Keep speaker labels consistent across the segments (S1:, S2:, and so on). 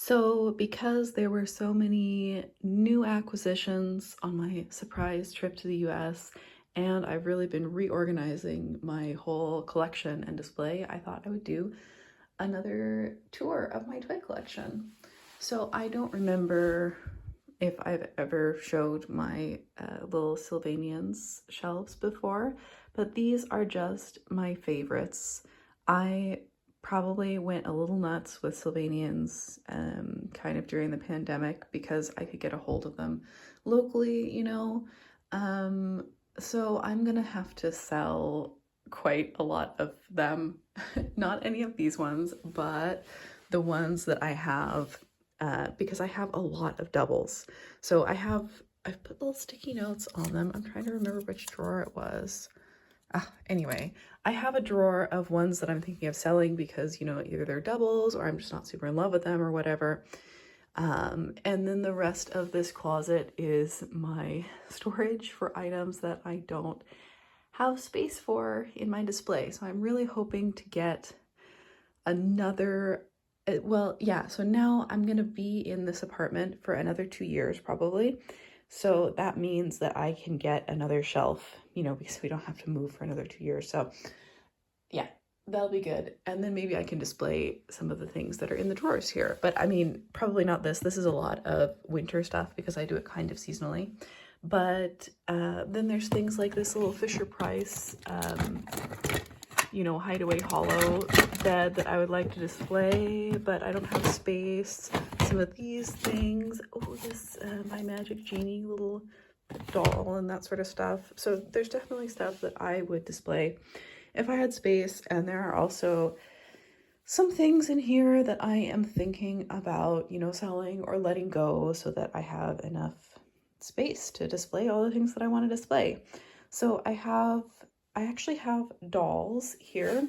S1: So, because there were so many new acquisitions on my surprise trip to the US, and I've really been reorganizing my whole collection and display, I thought I would do another tour of my toy collection. So, I don't remember if I've ever showed my little Sylvanians shelves before, but these are just my favorites. I probably went a little nuts with Sylvanians kind of during the pandemic because I could get a hold of them locally. Um, so I'm gonna have to sell quite a lot of them. Not any of these ones, but the ones that I have because I have a lot of doubles. So I've put little sticky notes on them. I'm trying to remember which drawer it was. Anyway, I have a drawer of ones that I'm thinking of selling because, either they're doubles or I'm just not super in love with them or whatever. And then the rest of this closet is my storage for items that I don't have space for in my display. So I'm really hoping to get another, so now I'm gonna be in this apartment for another 2 years probably. So that means that I can get another shelf, because we don't have to move for another 2 years. So yeah, that'll be good. And then maybe I can display some of the things that are in the drawers here. But I mean, probably not this. This is a lot of winter stuff because I do it kind of seasonally. But then there's things like this little Fisher-Price, Hideaway Hollow bed that I would like to display, but I don't have space. Some of these things. Oh, this My Magic Genie little doll and that sort of stuff. So there's definitely stuff that I would display if I had space. And there are also some things in here that I am thinking about, selling or letting go so that I have enough space to display all the things that I want to display. So I actually have dolls here.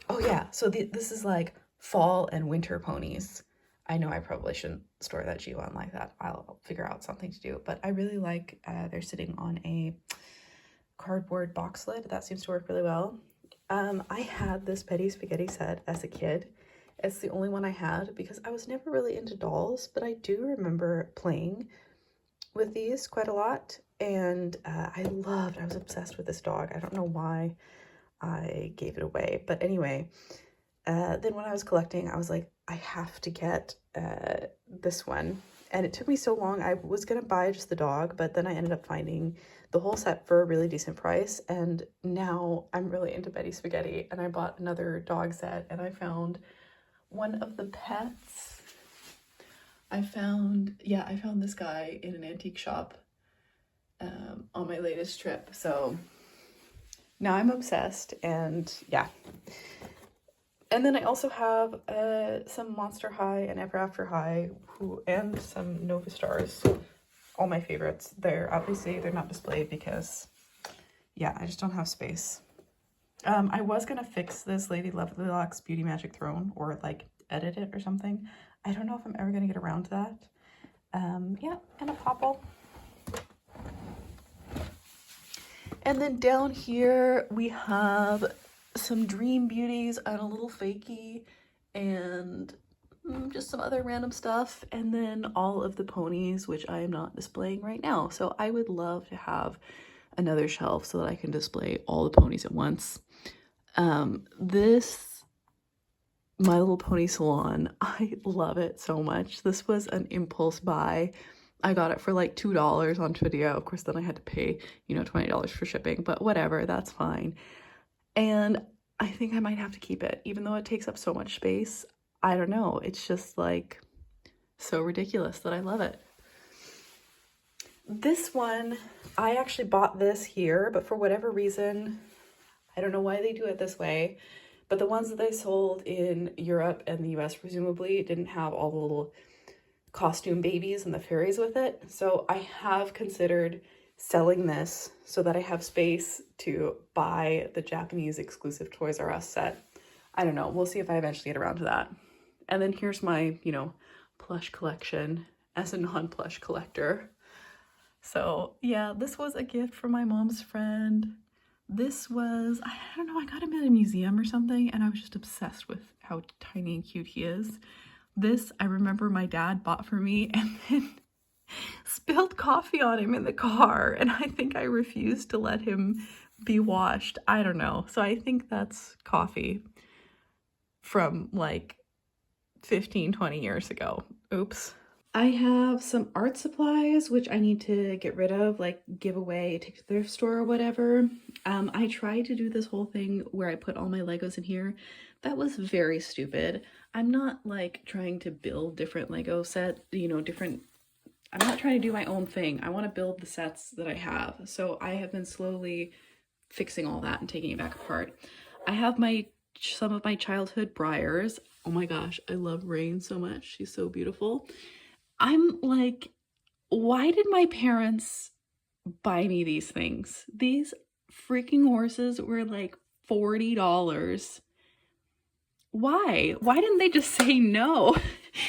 S1: Oh yeah, so this is like fall and winter ponies. I know I probably shouldn't store that G1 like that. I'll figure out something to do, but I really like they're sitting on a cardboard box lid. That seems to work really well. I had this Betty Spaghetti set as a kid. It's the only one I had because I was never really into dolls, but I do remember playing with these quite a lot. And I was obsessed with this dog. I don't know why I gave it away, but anyway, then when I was collecting, I was like, I have to get this one. And it took me so long. I was gonna buy just the dog, but then I ended up finding the whole set for a really decent price. And now I'm really into Betty Spaghetti, and I bought another dog set, and I found one of the pets. I found this guy in an antique shop on my latest trip. So now I'm obsessed, and yeah. And then I also have some Monster High and Ever After High and some Nova Stars. All my favorites. They're not displayed because, yeah, I just don't have space. I was going to fix this Lady Lovelock's Beauty Magic Throne or like edit it or something. I don't know if I'm ever going to get around to that. Yeah, and a popple. And then down here we have some Dream Beauties and a little Fakey and just some other random stuff. And then all of the ponies, which I am not displaying right now. So I would love to have another shelf so that I can display all the ponies at once. This My Little Pony Salon, I love it so much. This was an impulse buy. I got it for like $2 on Twitter. Of course, then I had to pay, $20 for shipping, but whatever, that's fine. And I think I might have to keep it, even though it takes up so much space. I don't know. It's just like so ridiculous that I love it. This one, I actually bought this here, but for whatever reason, I don't know why they do it this way, but the ones that they sold in Europe and the US presumably didn't have all the little costume babies and the fairies with it. So I have considered selling this so that I have space to buy the Japanese exclusive Toys R Us set. I don't know. We'll see if I eventually get around to that. And then here's my, plush collection as a non-plush collector. So yeah, this was a gift from my mom's friend. This was, I don't know, I got him at a museum or something, and I was just obsessed with how tiny and cute he is. This, I remember my dad bought for me and then spilled coffee on him in the car, and I think I refused to let him be washed. I don't know. So I think that's coffee from like 15, 20 years ago. Oops. I have some art supplies which I need to get rid of, like give away, take to the thrift store or whatever. I tried to do this whole thing where I put all my Legos in here. That was very stupid. I'm not like trying to build different Lego set, you know, I'm not trying to do my own thing. I want to build the sets that I have. So I have been slowly fixing all that and taking it back apart. I have some of my childhood Briars. Oh my gosh, I love Rain so much. She's so beautiful. I'm like, why did my parents buy me these things? These freaking horses were like $40. Why? Why didn't they just say no?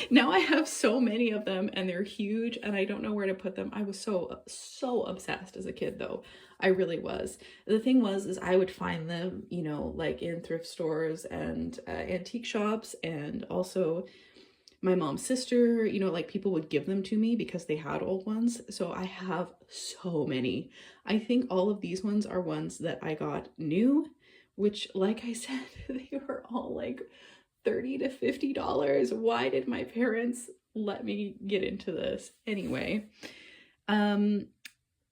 S1: Now I have so many of them and they're huge and I don't know where to put them. I was so obsessed as a kid though. I really was. The thing was is I would find them, you know, like in thrift stores and antique shops, and also my mom's sister, you know, like people would give them to me because they had old ones. So I have so many. I think all of these ones are ones that I got new, which like I said, they were all like $30 to $50. Why did my parents let me get into this? Anyway,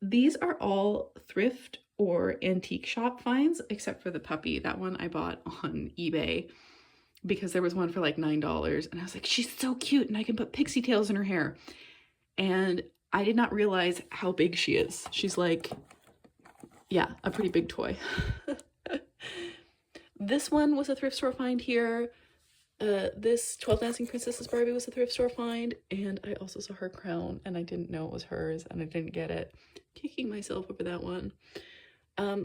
S1: these are all thrift or antique shop finds, except for the puppy. That one I bought on eBay because there was one for like $9 and I was like, she's so cute and I can put pixie tails in her hair. And I did not realize how big she is. She's like, yeah, a pretty big toy. This one was a thrift store find here. This 12 Dancing Princesses Barbie was a thrift store find, and I also saw her crown and I didn't know it was hers and I didn't get it. Kicking myself over that one.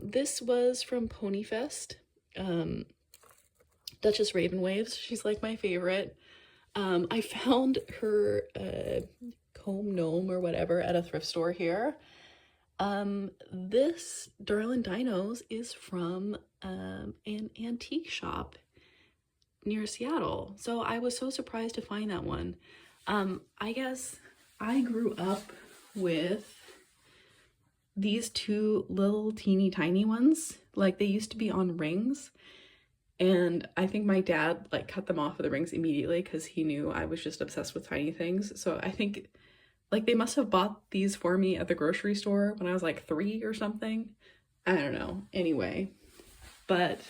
S1: This was from Ponyfest. Duchess Raven Waves. She's like my favorite. I found her comb gnome or whatever at a thrift store here. This Darlin' Dinos is from an antique shop near Seattle. So I was so surprised to find that one. I guess I grew up with these two little teeny tiny ones. Like they used to be on rings. And I think my dad like cut them off of the rings immediately because he knew I was just obsessed with tiny things. So I think like they must have bought these for me at the grocery store when I was like 3 or something. I don't know. Anyway, but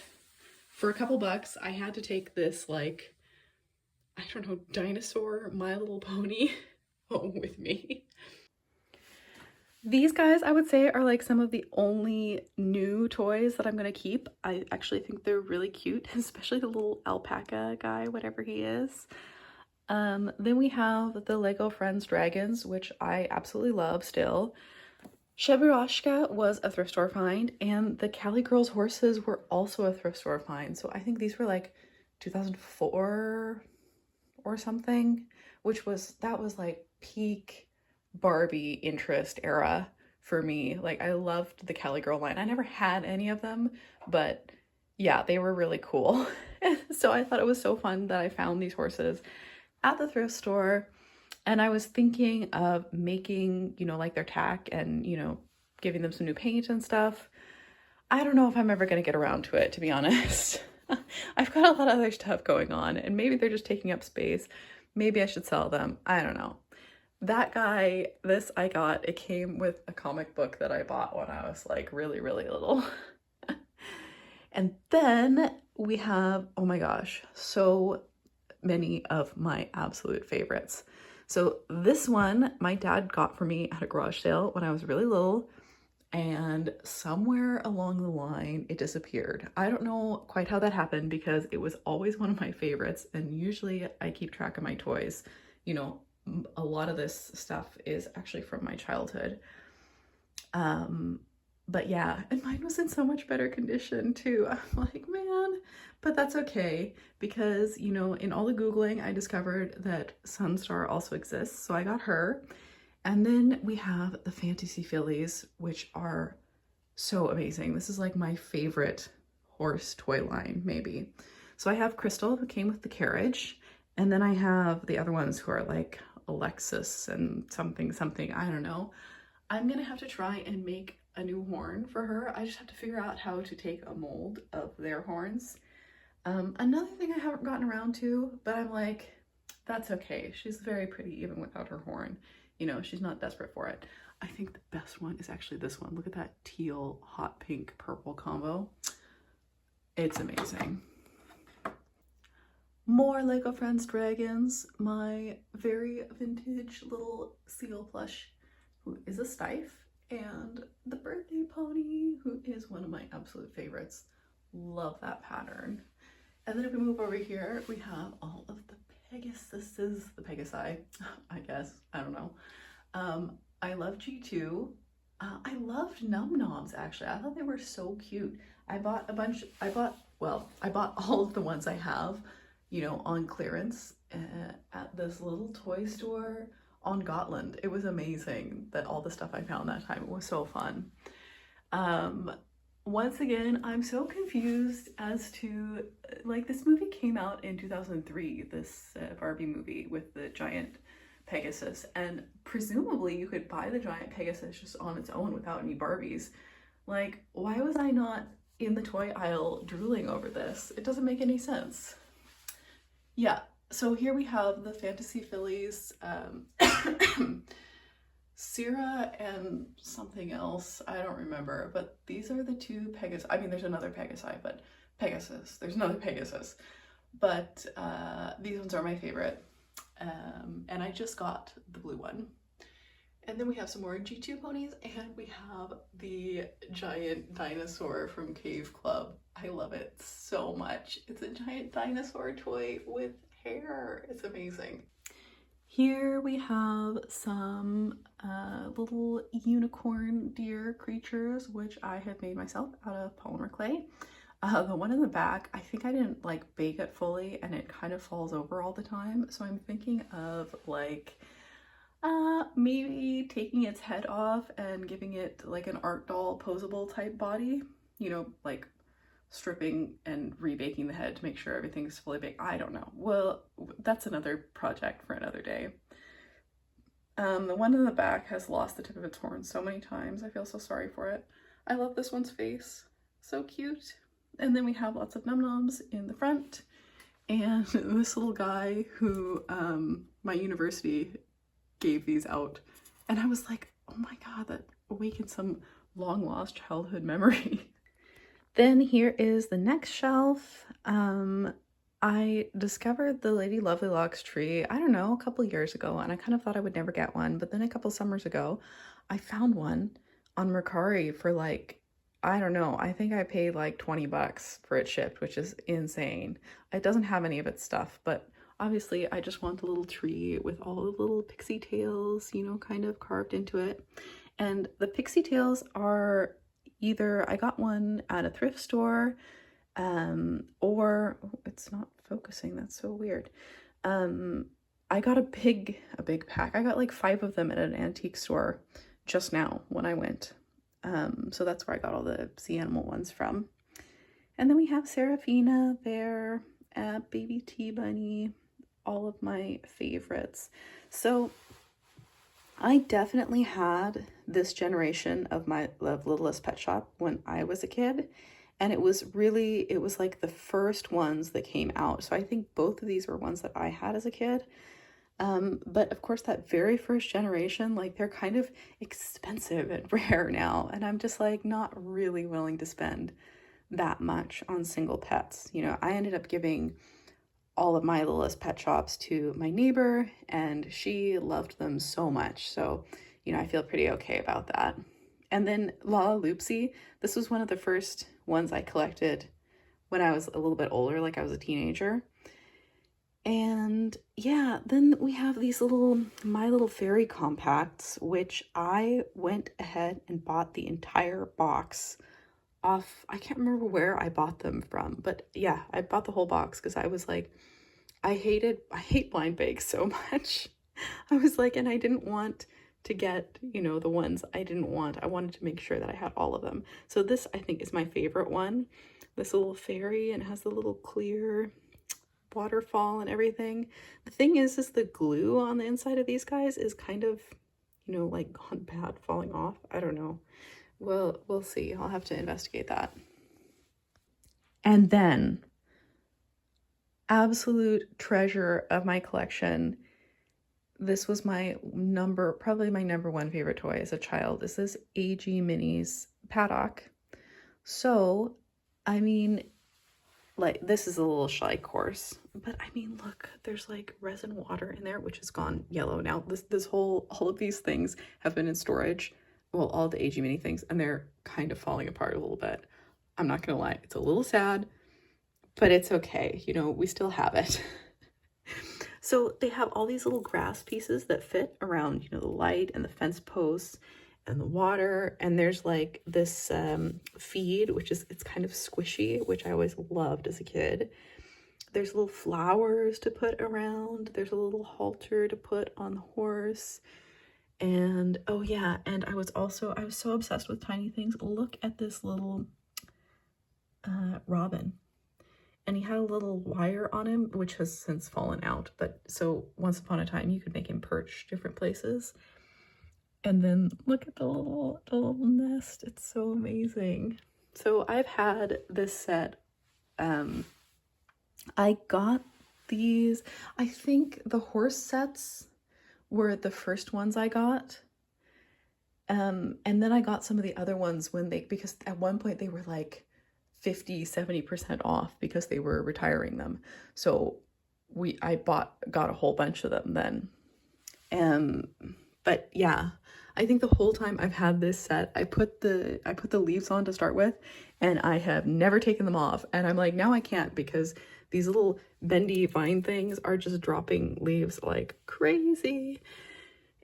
S1: for a couple bucks, I had to take this like, I don't know, dinosaur My Little Pony home with me. These guys, I would say, are like some of the only new toys that I'm gonna keep. I actually think they're really cute, especially the little alpaca guy, whatever he is. Then we have the Lego Friends Dragons, which I absolutely love still. Cheburashka was a thrift store find, and the Cali Girls horses were also a thrift store find. So I think these were like 2004 or something, that was like peak Barbie interest era for me. Like I loved the Cali Girl line. I never had any of them, but yeah, they were really cool. So I thought it was so fun that I found these horses at the thrift store, and I was thinking of making, you know, like their tack and, you know, giving them some new paint and stuff. I don't know if I'm ever going to get around to it, to be honest. I've got a lot of other stuff going on and maybe they're just taking up space. Maybe I should sell them. I don't know. That guy, this I got, it came with a comic book that I bought when I was like really, really little. And then we have, oh my gosh, so many of my absolute favorites. So this one my dad got for me at a garage sale when I was really little, and somewhere along the line it disappeared. I don't know quite how that happened because it was always one of my favorites, and usually I keep track of my toys. You know, a lot of this stuff is actually from my childhood. But yeah, and mine was in so much better condition too. I'm like, man, but that's okay because, you know, in all the Googling, I discovered that Sunstar also exists. So I got her. And then we have the Fantasy Fillies, which are So amazing. This is like my favorite horse toy line, maybe. So I have Crystal, who came with the carriage, and then I have the other ones who are like Alexis and something something, I don't know. I'm gonna have to try and make a new horn for her. I just have to figure out how to take a mold of their horns. Another thing I haven't gotten around to, but I'm like, that's okay. She's very pretty even without her horn. You know, she's not desperate for it. I think the best one is actually this one. Look at that teal, hot pink, purple combo. It's amazing. More Lego Friends Dragons. My very vintage little seal plush, who is a Stife, and the birthday pony, who is one of my absolute favorites. Love that pattern. And then if we move over here, we have all of the Pegasuses, the Pegasi, I guess, I don't know. I love G2. I loved Num Noms, actually. I thought they were so cute. I bought a bunch, I bought all of the ones I have, you know, on clearance at this little toy store on Gotland. It was amazing that all the stuff I found that time. It was so fun. Once again, I'm so confused as to, like, this movie came out in 2003, this Barbie movie with the giant Pegasus, and presumably you could buy the giant Pegasus just on its own without any Barbies. Like, why was I not in the toy aisle drooling over this? It doesn't make any sense. Yeah, so here we have the Fantasy Fillies, Syrah and something else, I don't remember, but these are the two Pegasus. I mean, there's another Pegasi, but Pegasus, there's another Pegasus, but these ones are my favorite. And I just got the blue one. And then we have some more G2 ponies, and we have the giant dinosaur from Cave Club. I love it so much. It's a giant dinosaur toy with hair. It's amazing. Here we have some little unicorn deer creatures, which I have made myself out of polymer clay. The one in the back, I think I didn't like bake it fully and it kind of falls over all the time. So I'm thinking of like maybe taking its head off and giving it like an art doll posable type body, you know, like stripping and rebaking the head to make sure everything's fully baked. I don't know. Well, that's another project for another day. The one in the back has lost the tip of its horn so many times. I feel so sorry for it. I love this one's face. So cute. And then we have lots of Num Noms in the front. And this little guy who my university gave these out. And I was like, oh my God, that awakened some long lost childhood memory. Then here is the next shelf. I discovered the Lady Lovely Locks tree, I don't know, a couple years ago, and I kind of thought I would never get one, but then a couple summers ago, I found one on Mercari for like, I don't know, I think I paid like 20 bucks for it shipped, which is insane. It doesn't have any of its stuff, but obviously I just want a little tree with all the little pixie tails, you know, kind of carved into it. And the pixie tails are either, I got one at a thrift store, or it's not focusing, that's so weird. I got a big pack. I got like 5 of them at an antique store just now when I went. So that's where I got all the sea animal ones from. And then we have Seraphina there, Baby Tea Bunny, all of my favorites. So I definitely had this generation of Littlest Pet Shop when I was a kid. And it was like the first ones that came out. So I think both of these were ones that I had as a kid. But of course that very first generation, like they're kind of expensive and rare now. And I'm just like not really willing to spend that much on single pets. You know, I ended up giving all of my Littlest Pet Shops to my neighbor and she loved them so much. So, you know, I feel pretty okay about that. And then Lala Loopsy, this was one of the first ones I collected when I was a little bit older, like I was a teenager. And yeah, then we have these little My Little Fairy compacts, which I went ahead and bought the entire box off. I can't remember where I bought them from, but yeah, I bought the whole box because I was like, I hate blind bags so much. I was like, and I didn't want to get, you know, the ones I didn't want. I wanted to make sure that I had all of them. So this, I think, is my favorite one. This little fairy, and it has the little clear waterfall and everything. The thing is the glue on the inside of these guys is kind of, you know, like gone bad, falling off. I don't know. Well, we'll see. I'll have to investigate that. And then, absolute treasure of my collection, this was probably my number one favorite toy as a child, is this AG Minis paddock. So, I mean, like, this is a little shy course, but I mean, look, there's like resin water in there, which has gone yellow now. All of these things have been in storage. Well, all the AG Mini things, and they're kind of falling apart a little bit. I'm not gonna lie, it's a little sad, but it's okay. You know, we still have it. So they have all these little grass pieces that fit around, you know, the light and the fence posts and the water. And there's like this feed, it's kind of squishy, which I always loved as a kid. There's little flowers to put around. There's a little halter to put on the horse. And oh yeah, and I was so obsessed with tiny things. Look at this little robin. And he had a little wire on him, which has since fallen out. But so once upon a time, you could make him perch different places. And then look at the little nest. It's so amazing. So I've had this set. I got these. I think the horse sets were the first ones I got. And then I got some of the other ones because at one point they were like 50-70% off because they were retiring them. So I got a whole bunch of them then. But yeah, I think the whole time I've had this set, I put the leaves on to start with, and I have never taken them off. And I'm like, now I can't, because these little bendy vine things are just dropping leaves like crazy.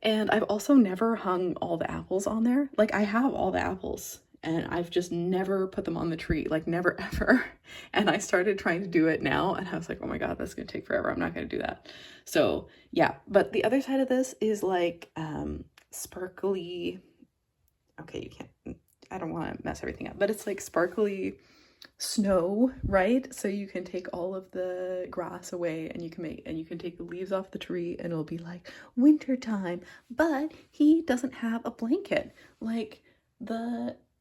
S1: And I've also never hung all the apples on there. Like, I have all the apples, and I've just never put them on the tree, like never ever. And I started trying to do it now, and I was like, oh my God, that's gonna take forever. I'm not gonna do that. So yeah, but the other side of this is like sparkly, okay, you can't, I don't wanna mess everything up, but it's like sparkly snow, right? So you can take all of the grass away, and you can take the leaves off the tree, and it'll be like winter time. But he doesn't have a blanket, like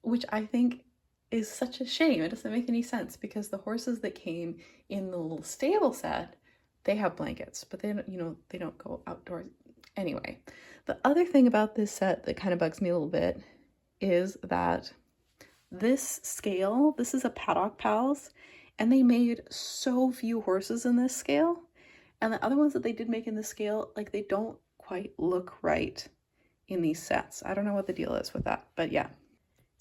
S1: which I think is such a shame. It doesn't make any sense, because the horses that came in the little stable set, they have blankets, but they don't, you know, they don't go outdoors. Anyway, the other thing about this set that kind of bugs me a little bit is that this scale, this is a Paddock Pals, and they made so few horses in this scale. And the other ones that they did make in this scale, like, they don't quite look right in these sets. I don't know what the deal is with that, but yeah.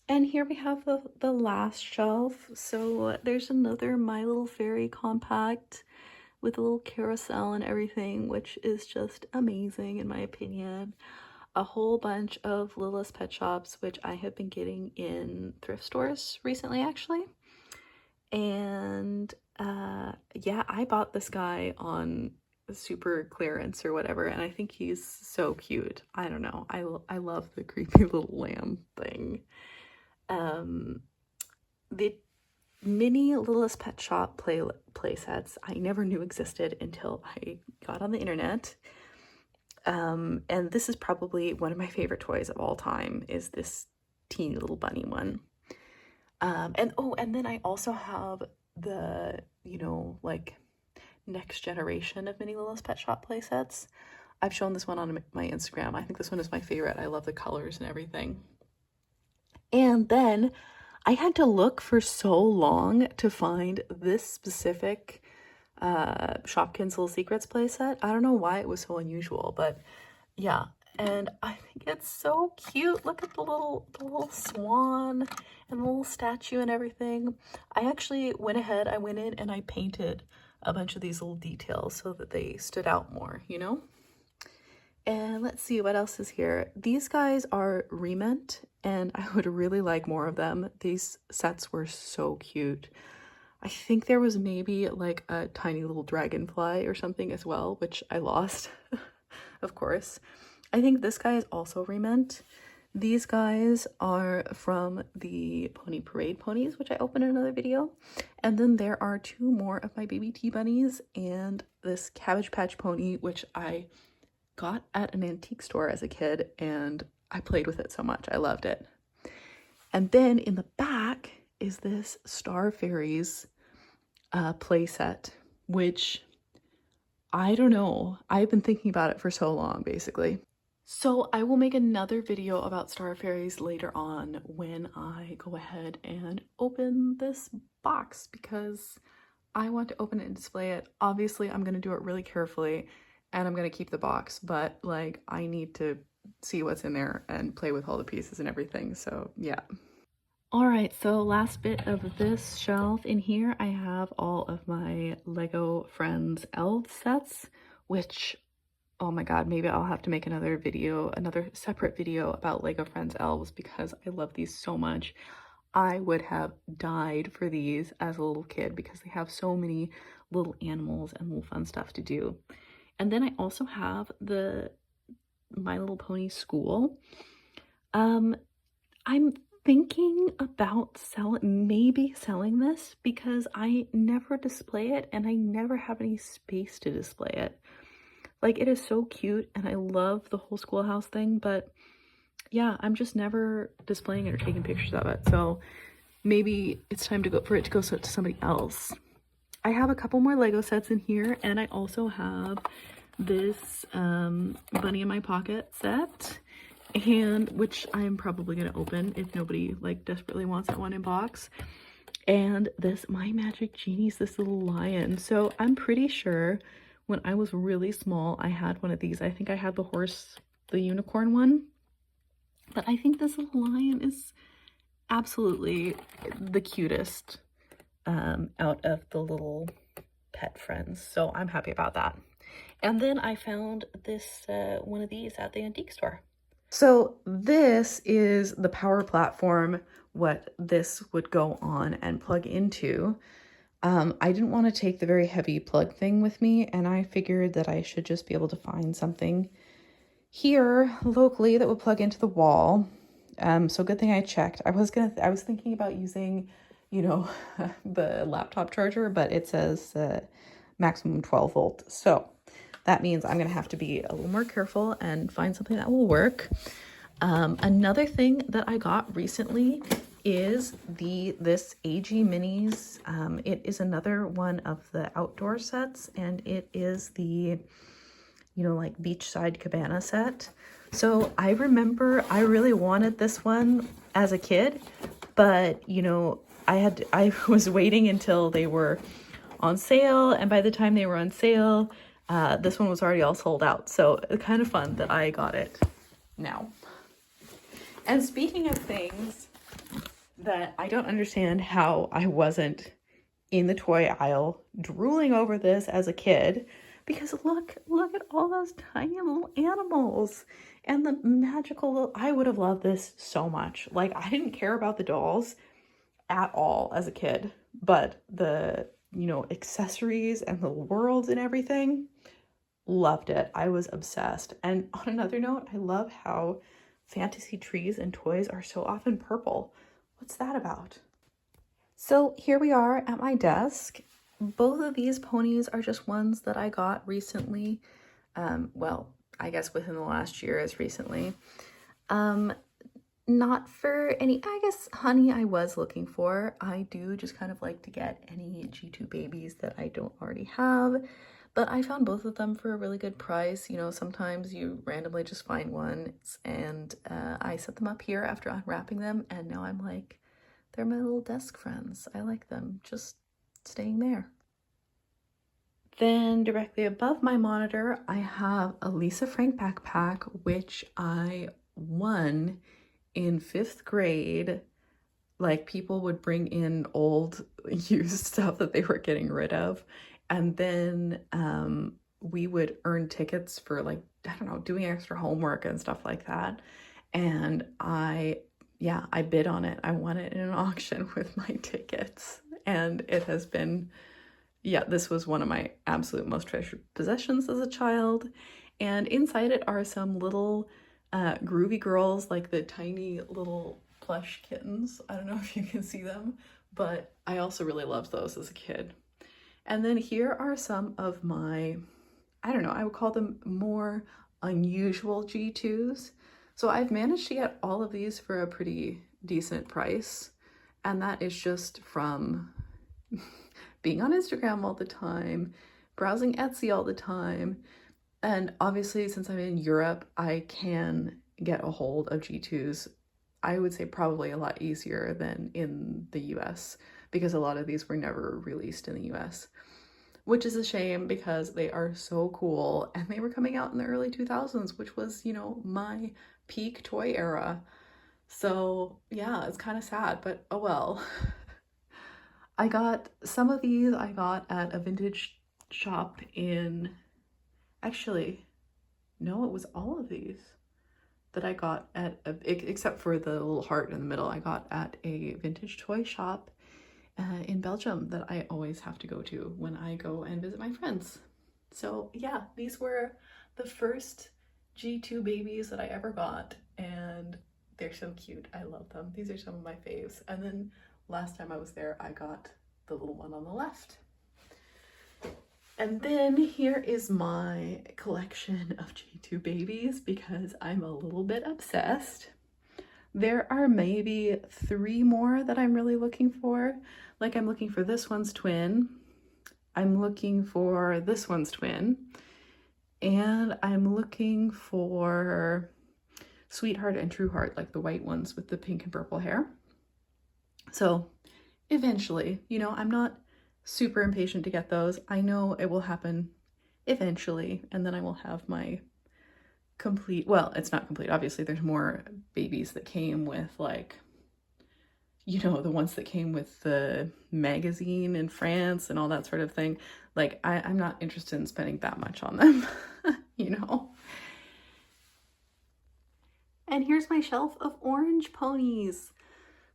S1: And here we have the last shelf. So there's another My Little Fairy compact with a little carousel and everything, which is just amazing in my opinion. A whole bunch of Littlest Pet Shops, which I have been getting in thrift stores recently, actually. And yeah, I bought this guy on super clearance or whatever, and I think he's so cute. I don't know. I love the creepy little lamb thing. The mini Littlest Pet Shop play sets I never knew existed until I got on the internet. And this is probably one of my favorite toys of all time, is this teeny little bunny one. And then I also have the, you know, like, next generation of mini Littlest Pet Shop play sets. I've shown this one on my Instagram. I think this one is my favorite. I love the colors and everything. And then I had to look for so long to find this specific Shopkins Little Secrets playset. I don't know why it was so unusual, but yeah. And I think it's so cute. Look at the little swan and the little statue and everything. I actually went in and I painted a bunch of these little details so that they stood out more, you know? And let's see what else is here. These guys are remint, and I would really like more of them. These sets were so cute. I think there was maybe like a tiny little dragonfly or something as well, which I lost, of course. I think this guy is also remint. These guys are from the Pony Parade ponies, which I opened in another video. And then there are 2 more of my baby tea bunnies and this Cabbage Patch pony, which I got at an antique store as a kid, and I played with it so much. I loved it. And then in the back is this Star Fairies play set, which I don't know. I've been thinking about it for so long, basically. So I will make another video about Star Fairies later on when I go ahead and open this box, because I want to open it and display it. Obviously, I'm going to do it really carefully and I'm going to keep the box, but like I need to see what's in there and play with all the pieces and everything. So yeah. All right, so last bit of this shelf in here, I have all of my Lego Friends elf sets, which, oh my god, maybe I'll have to make another video, another separate video about Lego Friends elves, because I love these so much. I would have died for these as a little kid because they have so many little animals and little fun stuff to do. And then I also have the My Little Pony school. I'm thinking about maybe selling this because I never display it and I never have any space to display it. Like, it is so cute and I love the whole schoolhouse thing, but yeah, I'm just never displaying it or taking pictures of it. So maybe it's time to go for it to go to somebody else. I have a couple more Lego sets in here, and I also have this Bunny in My Pocket set, and which I'm probably gonna open if nobody like desperately wants that one in box. And this My Magic Genie's this little lion. So I'm pretty sure when I was really small, I had one of these. I think I had the unicorn one. But I think this little lion is absolutely the cutest out of the little pet friends. So I'm happy about that. And then I found this one of these at the antique store. So this is the power platform, what this would go on and plug into. I didn't want to take the very heavy plug thing with me, and I figured that I should just be able to find something here locally that would plug into the wall. So good thing I checked. I was thinking about using, you know, the laptop charger, but it says maximum 12 volt. So that means I'm gonna have to be a little more careful and find something that will work. Another thing that I got recently is this AG Minis. It is another one of the outdoor sets, and it is the, you know, like beachside cabana set. So I remember I really wanted this one as a kid, but you know, I was waiting until they were on sale, and by the time they were on sale, this one was already all sold out. So it's kind of fun that I got it now. And speaking of things that I don't understand how I wasn't in the toy aisle drooling over this as a kid, because look at all those tiny little animals and the magical I would have loved this so much. Like, I didn't care about the dolls at all as a kid, but the, you know, accessories and the worlds and everything, loved it. I was obsessed. And on another note, I love how fantasy trees and toys are so often purple. What's that about? So here we are at my desk. Both of these ponies are just ones that I got recently. Well, I guess within the last year as recently. Not for any, I guess, honey I was looking for. I do just kind of like to get any G2 babies that I don't already have. But I found both of them for a really good price. You know, sometimes you randomly just find one, and I set them up here after unwrapping them, and now I'm like, they're my little desk friends. I like them just staying there. Then directly above my monitor, I have a Lisa Frank backpack, which I won in 5th grade. Like, people would bring in old used stuff that they were getting rid of. And then we would earn tickets for, like, I don't know, doing extra homework and stuff like that. And I bid on it. I won it in an auction with my tickets. And it has been, yeah, this was one of my absolute most treasured possessions as a child. And inside it are some little groovy girls, like the tiny little plush kittens. I don't know if you can see them, but I also really loved those as a kid. And then here are some of my, I don't know, I would call them more unusual G2s. So I've managed to get all of these for a pretty decent price. And that is just from being on Instagram all the time, browsing Etsy all the time. And obviously, since I'm in Europe, I can get a hold of G2s, I would say probably a lot easier than in the US, because a lot of these were never released in the US, which is a shame because they are so cool and they were coming out in the early 2000s, which was, you know, my peak toy era. So yeah, it's kind of sad, but oh well. I got some of these I got at a vintage shop in, actually, no, it was all of these that I got at, except for the little heart in the middle, I got at a vintage toy shop in Belgium that I always have to go to when I go and visit my friends. So yeah, these were the first G2 babies that I ever got, and they're so cute. I love them. These are some of my faves. And then last time I was there, I got the little one on the left. And then here is my collection of G2 babies because I'm a little bit obsessed. There are maybe 3 more that I'm really looking for. Like I'm looking for this one's twin. I'm looking for this one's twin. And I'm looking for Sweetheart and Trueheart, like the white ones with the pink and purple hair. So eventually, you know, I'm not super impatient to get those. I know it will happen eventually, and then I will have my complete, well, it's not complete, obviously there's more babies that came with, like, you know, the ones that came with the magazine in France and all that sort of thing. Like, I'm not interested in spending that much on them, you know. And here's my shelf of orange ponies.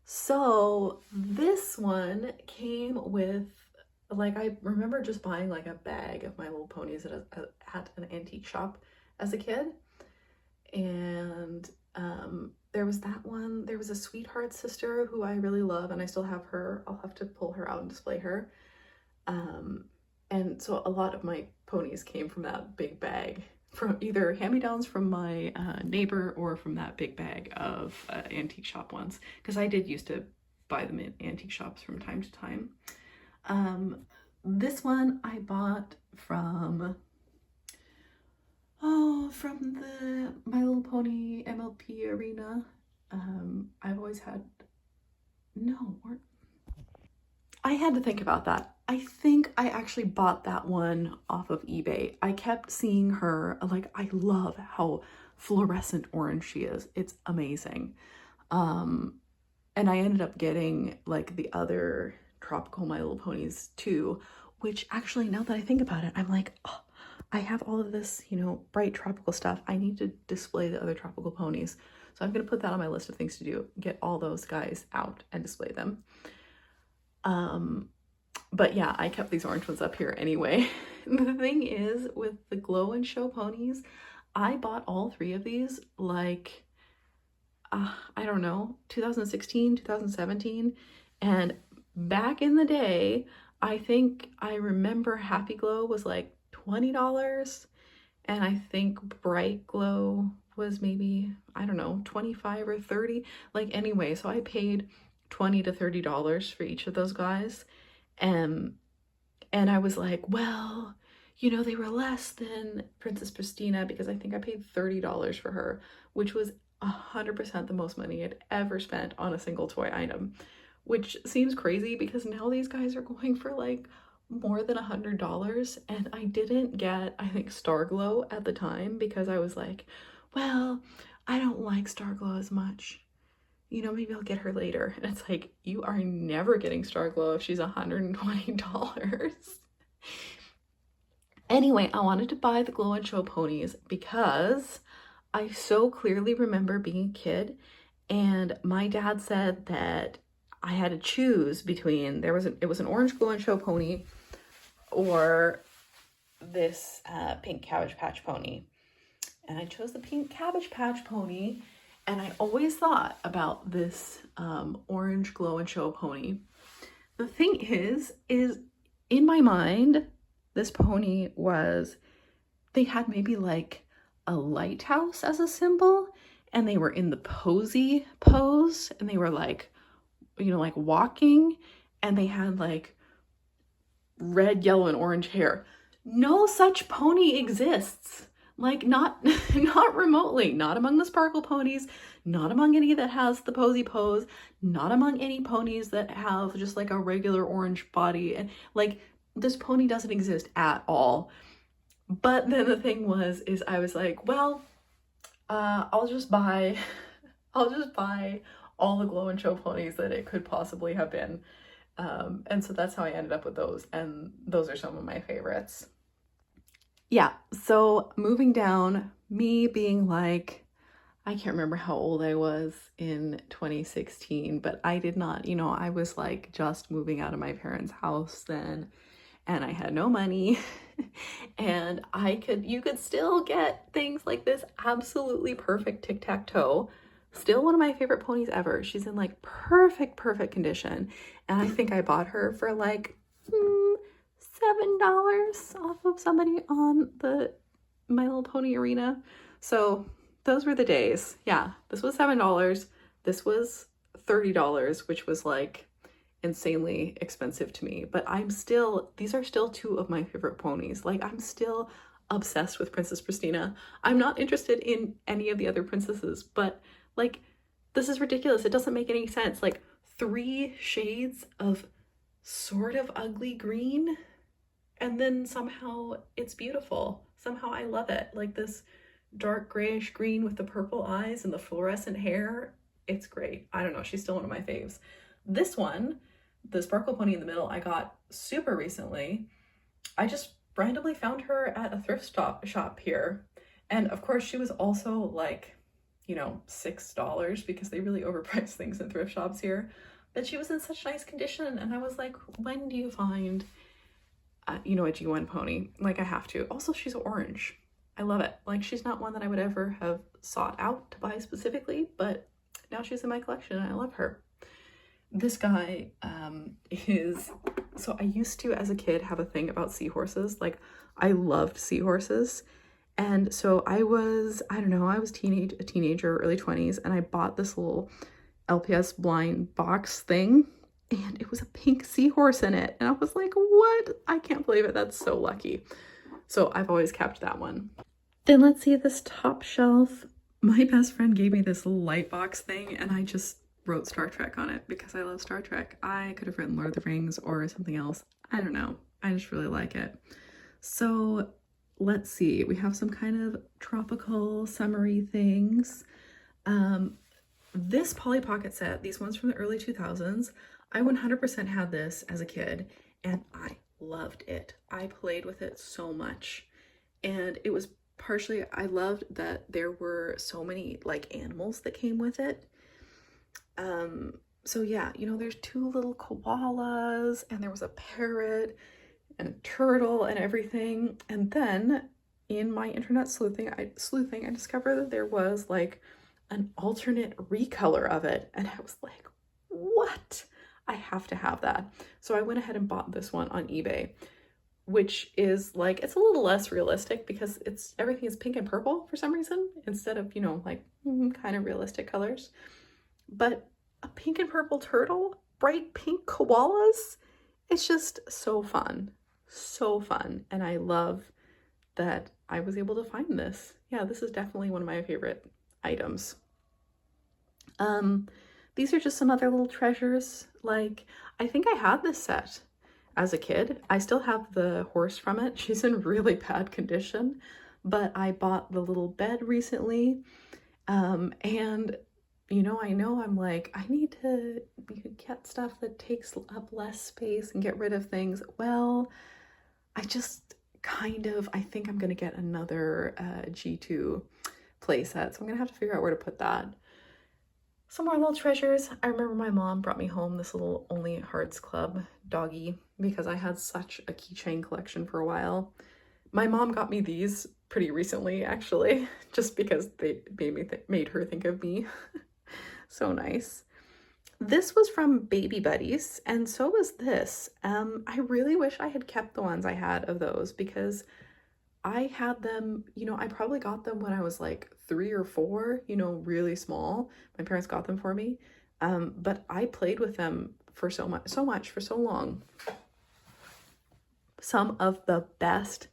S1: So this one came with, like, I remember just buying like a bag of My Little Ponies at an antique shop as a kid. And there was that one. There was a Sweetheart sister who I really love, and I still have her. I'll have to pull her out and display her. And so a lot of my ponies came from that big bag, from either hand-me-downs from my neighbor or from that big bag of antique shop ones, because I did used to buy them in antique shops from time to time. This one I bought from, from the My Little Pony MLP arena. I've always had, no, I had to think about that. I think I actually bought that one off of eBay. I kept seeing her, like, I love how fluorescent orange she is. It's amazing. And I ended up getting like the other tropical My Little Ponies too, which actually, now that I think about it, I'm like, oh, I have all of this, you know, bright tropical stuff. I need to display the other tropical ponies. So I'm going to put that on my list of things to do, get all those guys out and display them. But yeah, I kept these orange ones up here anyway. The thing is, with the Glow and Show ponies, I bought all 3 of these like, I don't know, 2016, 2017. And back in the day, I think I remember Happy Glow was like $20. And I think Bright Glow was maybe, I don't know, 25 or 30. Like, anyway, so I paid $20 to $30 for each of those guys. And I was like, well, you know, they were less than Princess Pristina because I think I paid $30 for her, which was 100% the most money I'd ever spent on a single toy item, which seems crazy because now these guys are going for like more than $100. And I didn't get, I think, Starglow at the time because I was like, well, I don't like Starglow as much. You know, maybe I'll get her later. And it's like, you are never getting Starglow if she's $120. Anyway, I wanted to buy the Glow and Show ponies because I so clearly remember being a kid and my dad said that I had to choose between, it was an orange Glow and Show pony or this pink Cabbage Patch pony. and I chose the pink Cabbage Patch pony. And I always thought about this orange Glow and Show pony. The thing is in my mind, this pony was, they had maybe like a lighthouse as a symbol, and they were in the posy pose, and they were like, you know, like walking, and they had like red, yellow, and orange hair. No such pony exists. Like not remotely, not among the sparkle ponies, not among any that has the posy pose, not among any ponies that have just like a regular orange body. And like, this pony doesn't exist at all. But then the thing was, is I was like, well, I'll just buy all the Glow and Show ponies that it could possibly have been. And so that's how I ended up with those. And those are some of my favorites. Yeah, so moving down, me being like, I can't remember how old I was in 2016, but I did not, you know, I was like just moving out of my parents' house then, and I had no money, and you could still get things like this absolutely perfect tic-tac-toe. Still one of my favorite ponies ever. She's in like perfect condition, and I think I bought her for like $7 off of somebody on the My Little Pony Arena. So those were the days. Yeah, this was $7. This was $30, which was like insanely expensive to me. But these are still two of my favorite ponies. Like, I'm still obsessed with Princess Pristina. I'm not interested in any of the other princesses, but like, this is ridiculous. It doesn't make any sense. Like, 3 shades of sort of ugly green, and then somehow it's beautiful. Somehow I love it. Like this dark grayish green with the purple eyes and the fluorescent hair. It's great. I don't know. She's still one of my faves. This one, the sparkle pony in the middle, I got super recently. I just randomly found her at a thrift shop here. And of course she was also like, you know, $6 because they really overprice things in thrift shops here. But she was in such nice condition, and I was like, when do you find you know, a G1 pony? Like, I have to. Also, she's orange. I love it. Like, she's not one that I would ever have sought out to buy specifically, but now she's in my collection and I love her. This guy so I used to, as a kid, have a thing about seahorses. Like, I loved seahorses. And so I was a teenager, early 20s, and I bought this little LPS blind box thing, and it was a pink seahorse in it. And I was like, what? I can't believe it. That's so lucky. So I've always kept that one. Then let's see this top shelf. My best friend gave me this little light box thing, and I just wrote Star Trek on it because I love Star Trek. I could have written Lord of the Rings or something else. I don't know. I just really like it. So let's see. We have some kind of tropical summery things. This Polly Pocket set, these ones from the early 2000s, I 100% had this as a kid, and I loved it. I played with it so much, and it was partially, I loved that there were so many like animals that came with it. So yeah, you know, there's 2 little koalas, and there was a parrot and a turtle and everything. And then in my internet sleuthing, I discovered that there was like an alternate recolor of it, and I was like, what? I have to have that. So I went ahead and bought this one on eBay, which is like, it's a little less realistic because everything is pink and purple for some reason instead of, you know, like kind of realistic colors. But a pink and purple turtle, bright pink koalas, it's just so fun. So fun. And I love that I was able to find this. Yeah, this is definitely one of my favorite items. These are just some other little treasures. Like, I think I had this set as a kid. I still have the horse from it. She's in really bad condition, but I bought the little bed recently. And you know, I'm like, I need to get stuff that takes up less space and get rid of things. Well, I think I'm gonna get another G2 playset, so I'm gonna have to figure out where to put that. Some more little treasures. I remember my mom brought me home this little Only Hearts Club doggy because I had such a keychain collection for a while. My mom got me these pretty recently, actually, just because they made her think of me. So nice. This was from Baby Buddies, and so was this. I really wish I had kept the ones I had of those because I had them, I probably got them when I was like 3 or 4, really small. My parents got them for me. But I played with them for so much, for so long. Some of the best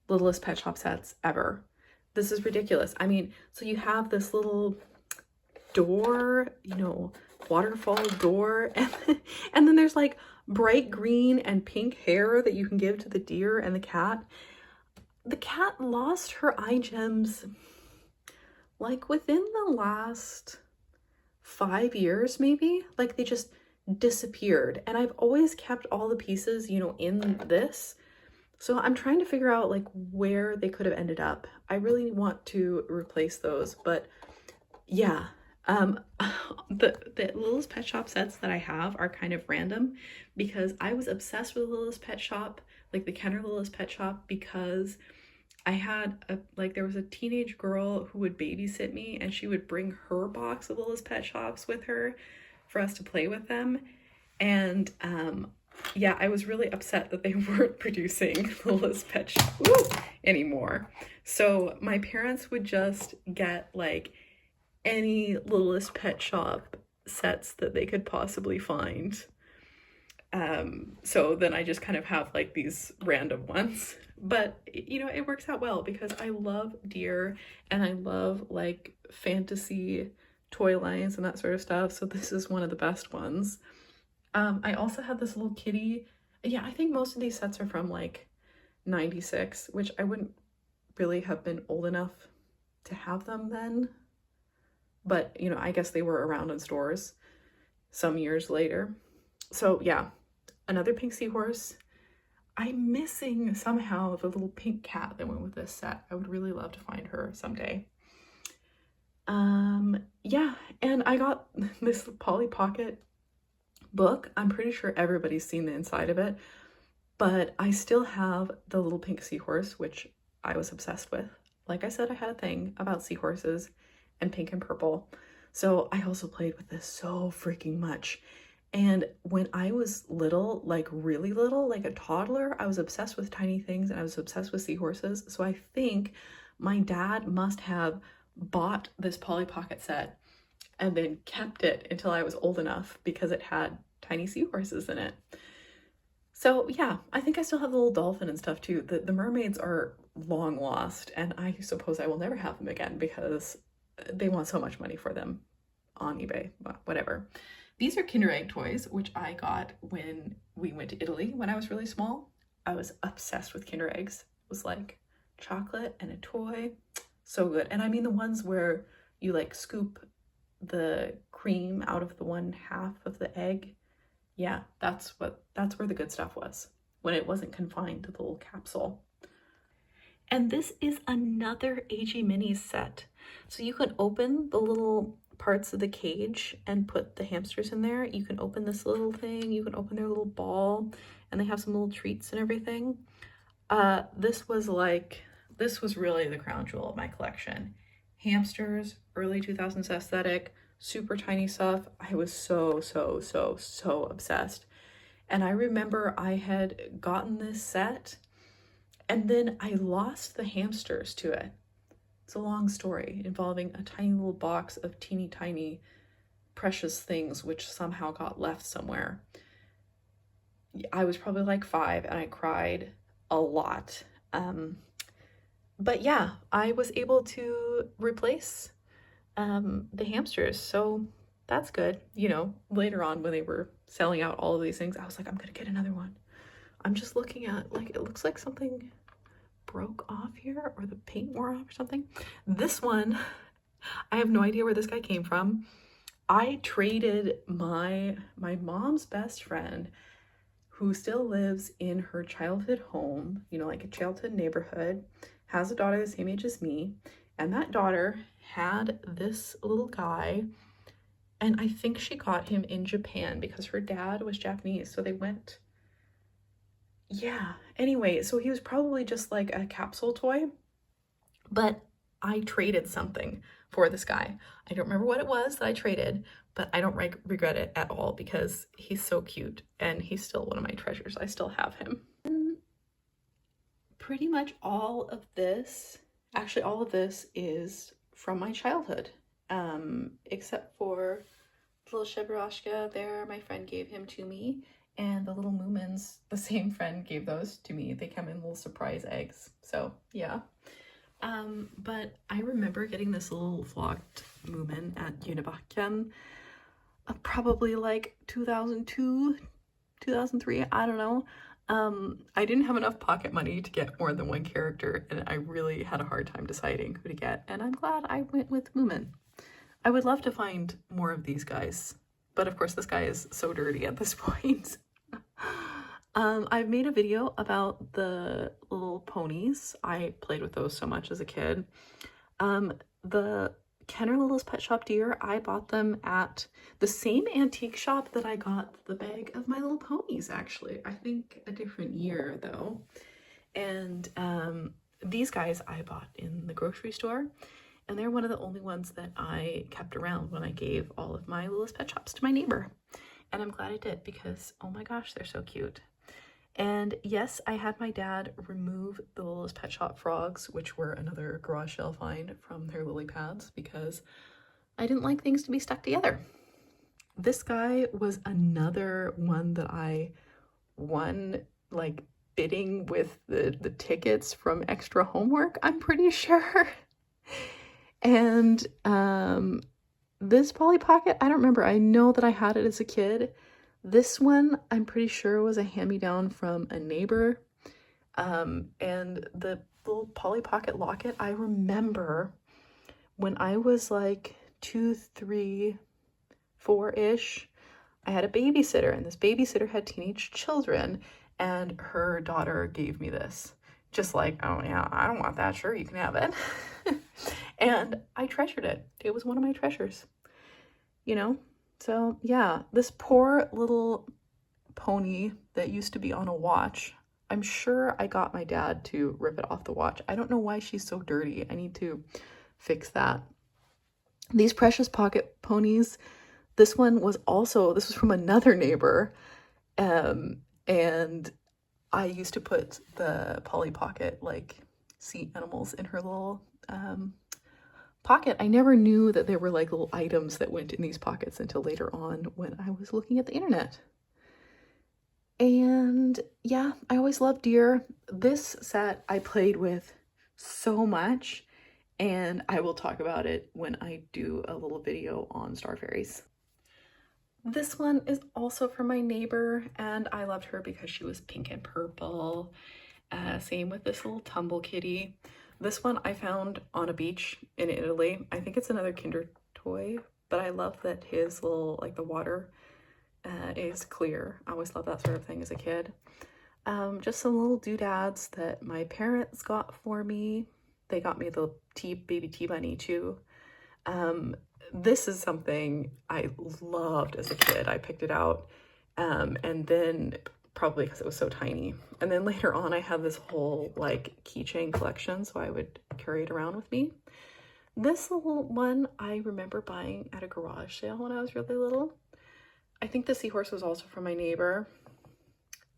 S1: Littlest Pet Shop sets ever. This is ridiculous. I mean, so you have this little door, waterfall door, and then there's like bright green and pink hair that you can give to the deer and the cat. The cat lost her eye gems like within the last 5 years, maybe. Like they just disappeared. And I've always kept all the pieces, in this. So I'm trying to figure out like where they could have ended up. I really want to replace those, but yeah. The Littlest Pet Shop sets that I have are kind of random because I was obsessed with Littlest Pet Shop, like the Kenner Littlest Pet Shop, because I had there was a teenage girl who would babysit me, and she would bring her box of Littlest Pet Shops with her for us to play with them. And yeah, I was really upset that they weren't producing Littlest Pet Shop anymore. So my parents would just get like any Littlest Pet Shop sets that they could possibly find. So then I just kind of have like these random ones, but it works out well because I love deer and I love like fantasy toy lines and that sort of stuff. So this is one of the best ones. I also have this little kitty. Yeah, I think most of these sets are from like 96, which I wouldn't really have been old enough to have them then. But, I guess they were around in stores some years later. So yeah, another pink seahorse. I'm missing somehow the little pink cat that went with this set. I would really love to find her someday. Yeah, and I got this Polly Pocket book. I'm pretty sure everybody's seen the inside of it, but I still have the little pink seahorse, which I was obsessed with. Like I said, I had a thing about seahorses and pink and purple. So I also played with this so freaking much. And when I was little, like really little, like a toddler, I was obsessed with tiny things and I was obsessed with seahorses. So I think my dad must have bought this Polly Pocket set and then kept it until I was old enough because it had tiny seahorses in it. So yeah, I think I still have the little dolphin and stuff too. The mermaids are long lost, and I suppose I will never have them again because they want so much money for them on eBay, well, whatever. These are Kinder Egg toys, which I got when we went to Italy when I was really small. I was obsessed with Kinder Eggs. It was like chocolate and a toy. So good. And I mean the ones where you like scoop the cream out of the one half of the egg. Yeah, that's where the good stuff was, when it wasn't confined to the little capsule. And this is another AG Minis set. So you can open the little parts of the cage and put the hamsters in there. You can open this little thing, you can open their little ball, and they have some little treats and everything. This was really the crown jewel of my collection. Hamsters, early 2000s aesthetic, super tiny stuff. I was so obsessed. And I remember I had gotten this set and then I lost the hamsters to it. It's a long story involving a tiny little box of teeny tiny precious things which somehow got left somewhere. I was probably like 5 and I cried a lot. But yeah, I was able to replace the hamsters, so that's good. Later on when they were selling out all of these things, I was like, I'm gonna get another one. I'm just looking at, like, it looks like something broke off here or the paint wore off or something. This one, I have no idea where this guy came from. I traded my mom's best friend, who still lives in her childhood home, like a childhood neighborhood, has a daughter the same age as me, and that daughter had this little guy, and I think she got him in Japan because her dad was Japanese, so they went. Yeah, anyway, so he was probably just like a capsule toy, But I traded something for this guy. I don't remember what it was that I traded, but I don't regret it at all because he's so cute and he's still one of my treasures. I still have him. And pretty much all of this, actually all of this is from my childhood, except for the little Shebrashka there, my friend gave him to me, and the little Moomins, the same friend gave those to me. They come in little surprise eggs, so yeah. But I remember getting this little flocked Moomin at Unibakken, probably like 2002, 2003, I don't know. I didn't have enough pocket money to get more than one character, and I really had a hard time deciding who to get, and I'm glad I went with Moomin. I would love to find more of these guys, but of course this guy is so dirty at this point. I've made a video about the little ponies. I played with those so much as a kid. The Kenner Little's Pet Shop deer, I bought them at the same antique shop that I got the bag of My Little Ponies, actually. I think a different year though. And these guys I bought in the grocery store, and they're one of the only ones that I kept around when I gave all of my Littlest Pet Shops to my neighbor. And I'm glad I did because, oh my gosh, they're so cute. And yes, I had my dad remove the Littlest Pet Shop frogs, which were another garage sale find from their lily pads, because I didn't like things to be stuck together. This guy was another one that I won, like bidding with the tickets from extra homework, I'm pretty sure. And this Polly Pocket, I don't remember. I know that I had it as a kid. This one, I'm pretty sure, was a hand-me-down from a neighbor. And the little Polly Pocket locket, I remember when I was like 2, 3, 4-ish, I had a babysitter, and this babysitter had teenage children, and her daughter gave me this. Just like, oh yeah, I don't want that, sure, you can have it. And I treasured it. It was one of my treasures, you know? So yeah, this poor little pony that used to be on a watch, I'm sure I got my dad to rip it off the watch. I don't know why she's so dirty. I need to fix that. These precious pocket ponies, this was from another neighbor. And I used to put the Polly Pocket, like, sea animals in her little pocket. I never knew that there were like little items that went in these pockets until later on when I was looking at the internet. And yeah, I always loved deer. This set I played with so much, and I will talk about it when I do a little video on Star Fairies. This one is also from my neighbor, and I loved her because she was pink and purple. Same with this little tumble kitty. This one I found on a beach in Italy. I think it's another Kinder toy, but I love that his little, like, the water is clear. I always loved that sort of thing as a kid. Just some little doodads that my parents got for me. They got me the baby tea bunny too. This is something I loved as a kid. I picked it out, and then probably because it was so tiny. And then later on, I had this whole like keychain collection, so I would carry it around with me. This little one I remember buying at a garage sale when I was really little. I think the seahorse was also from my neighbor.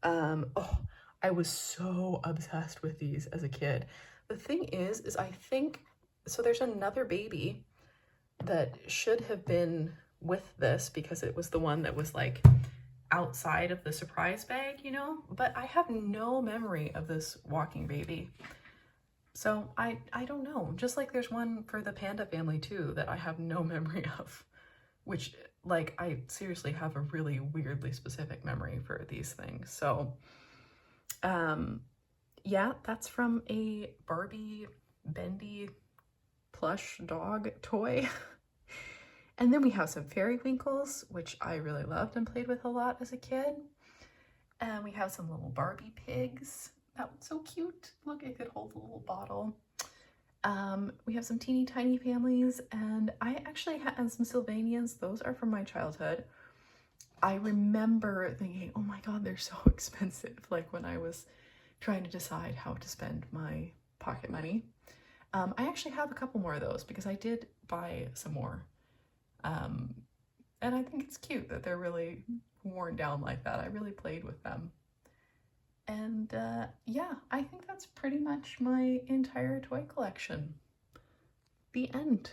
S1: Oh, I was so obsessed with these as a kid. The thing is I think, so there's another baby that should have been with this because it was the one that was like outside of the surprise bag, you know, but I have no memory of this walking baby. So I don't know, just like there's one for the panda family too that I have no memory of, which, like, I seriously have a really weirdly specific memory for these things. So yeah, that's from a Barbie bendy plush dog toy. And then we have some fairy winkles, which I really loved and played with a lot as a kid. And we have some little Barbie pigs. That one's so cute. Look, it could hold a little bottle. We have some teeny tiny families, and I actually had some Sylvanians. Those are from my childhood. I remember thinking, oh my God, they're so expensive. Like when I was trying to decide how to spend my pocket money.
S2: I actually have a couple more of those because I did buy some more. And I think it's cute that they're really worn down like that. I really played with them. And yeah, I think that's pretty much my entire toy collection. The end.